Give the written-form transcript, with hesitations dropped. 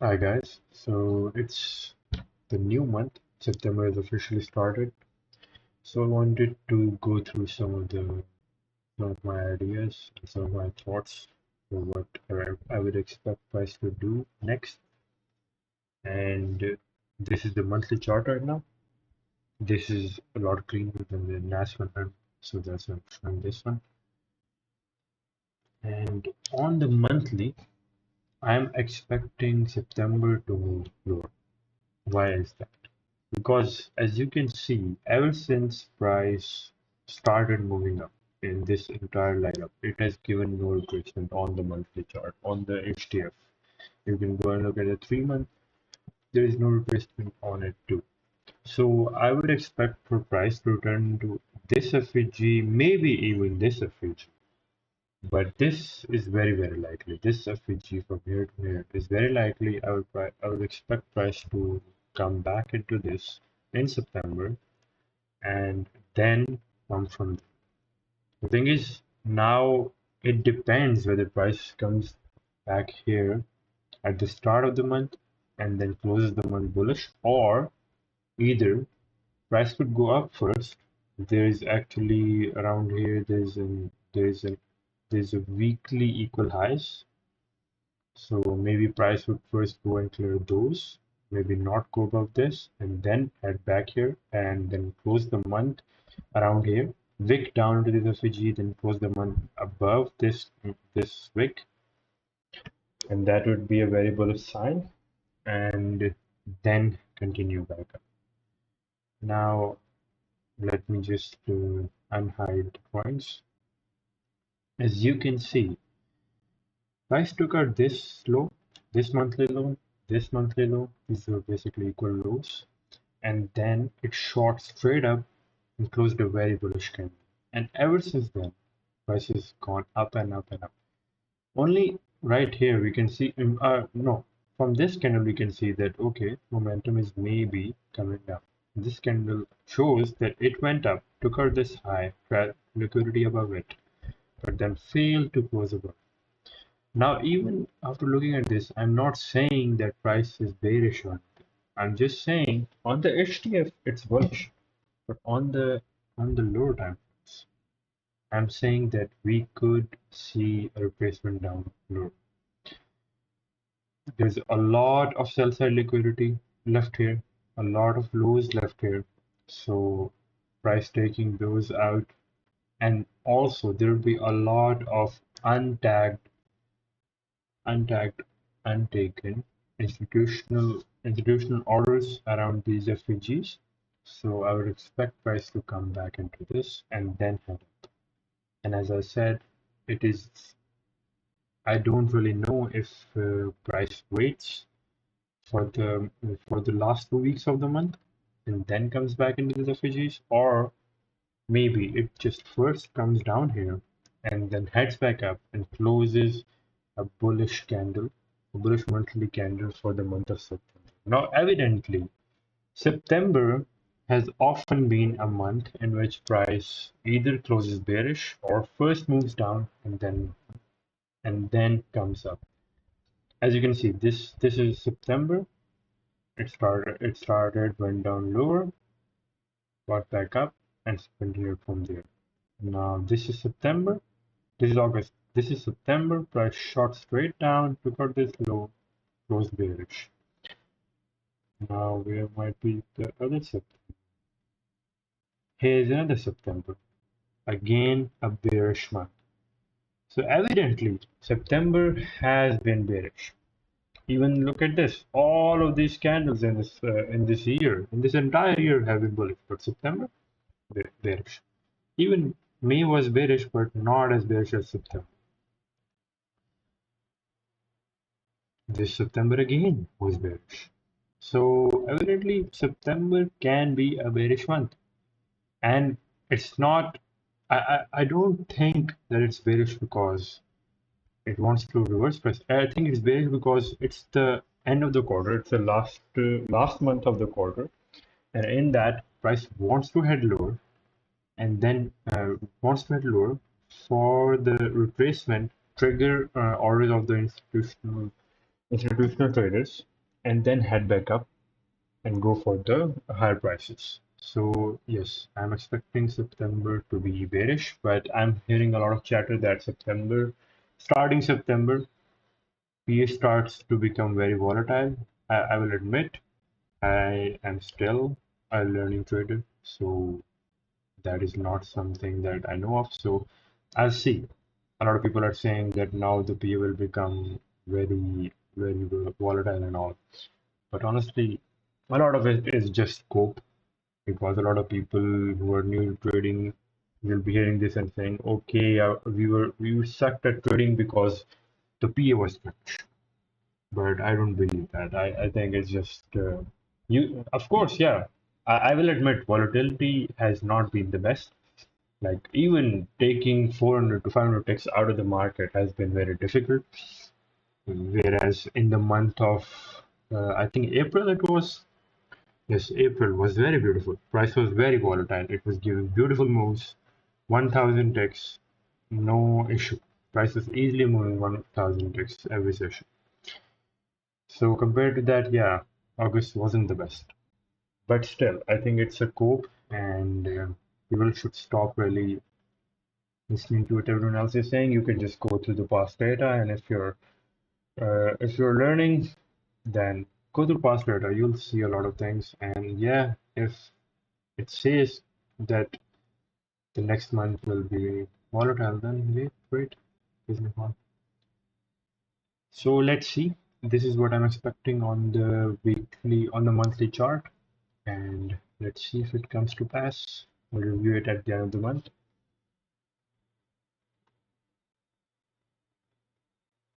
Hi guys, so it's the new month. September has officially started. So I wanted to go through some of my ideas and some of my thoughts for what I would expect price to do next. And this is the monthly chart right now. This is a lot cleaner than the US100, so that's why I'm showing this one. And on the monthly, I'm expecting September to move lower. Why is that? Because as you can see, ever since price started moving up in this entire lineup, it has given no retracement on the monthly chart, on the HTF. You can go and look at the 3 month, there is no retracement on it too. So I would expect for price to return to this FEG, maybe even this FEG. But this is very, very likely. This FEG from here to here is very likely. I would expect price to come back into this in September and then come from there. The thing is, now it depends whether price comes back here at the start of the month and then closes the month bullish, or either price could go up first. There is actually around here there's a weekly equal highs. So maybe price would first go and clear those, maybe not go above this, and then head back here and then close the month around here, wick down to this FEG, then close the month above this wick, and that would be a very bullish sign, and then continue back up. Now let me just unhide the points. As you can see, price took out this low, this monthly low, this monthly low. These were basically equal lows, and then it shot straight up and closed a very bullish candle. And ever since then, price has gone up and up and up. Only right here we can see, no, from this candle we can see that, okay, momentum is maybe coming down. This candle shows that it went up, took out this high, liquidity above it, but then failed to close above. Now, even after looking at this, I'm not saying that price is bearish on it. I'm just saying on the HTF it's bullish, but on the lower time frames, I'm saying that we could see a retracement down lower. There's a lot of sell side liquidity left here, a lot of lows left here. So price taking those out, and also there will be a lot of untagged, untaken institutional orders around these FPGs. So I would expect price to come back into this and then head up. And as I said, it is I don't really know if price waits for the last 2 weeks of the month and then comes back into the FPGs, or maybe it just first comes down here and then heads back up and closes a bullish candle, a bullish monthly candle for the month of September. Now, evidently, September has often been a month in which price either closes bearish or first moves down and then comes up. As you can see, this is September. It started, went down lower, got back up, and continued from there. Now this is September. This is August. This is September. Price shot straight down, took out this low, closed bearish. Now where might be the other September? Here's another September. Again a bearish month. So evidently September has been bearish. Even look at this. All of these candles in this year, in this entire year, have been bullish. But September, bearish. Even May was bearish, but not as bearish as September. This September again was bearish. So evidently September can be a bearish month, and it's not. I don't think that it's bearish because it wants to reverse price. I think it's bearish because it's the end of the quarter. It's the last month of the quarter, and in that price wants to head lower, and then wants to head lower for the retracement trigger orders of the institutional traders, and then head back up and go for the higher prices. So yes, I'm expecting September to be bearish, but I'm hearing a lot of chatter that starting September, PA starts to become very volatile. I will admit, I am still a learning trader, so that is not something that I know of. So I'll see. A lot of people are saying that now the PA will become very volatile and all. But honestly, a lot of it is just scope because a lot of people who are new to trading will be hearing this and saying, "Okay, we sucked at trading because the PA was such." But I don't believe that. I think it's just you. Of course, yeah. I will admit volatility has not been the best. Like even taking 400 to 500 ticks out of the market has been very difficult. Whereas in the month of I think April it was. Yes, April was very beautiful. Price was very volatile. It was giving beautiful moves. 1000 ticks, no issue. Price was easily moving 1000 ticks every session. So compared to that, yeah, August wasn't the best. But still, I think it's a cope, and people should stop really listening to what everyone else is saying. You can just go through the past data, and if you're learning, then go through past data. You'll see a lot of things. And yeah, if it says that the next month will be volatile, then yeah, great. Business on. So let's see. This is what I'm expecting on the monthly chart, and let's see if it comes to pass. We'll review it at the end of the month.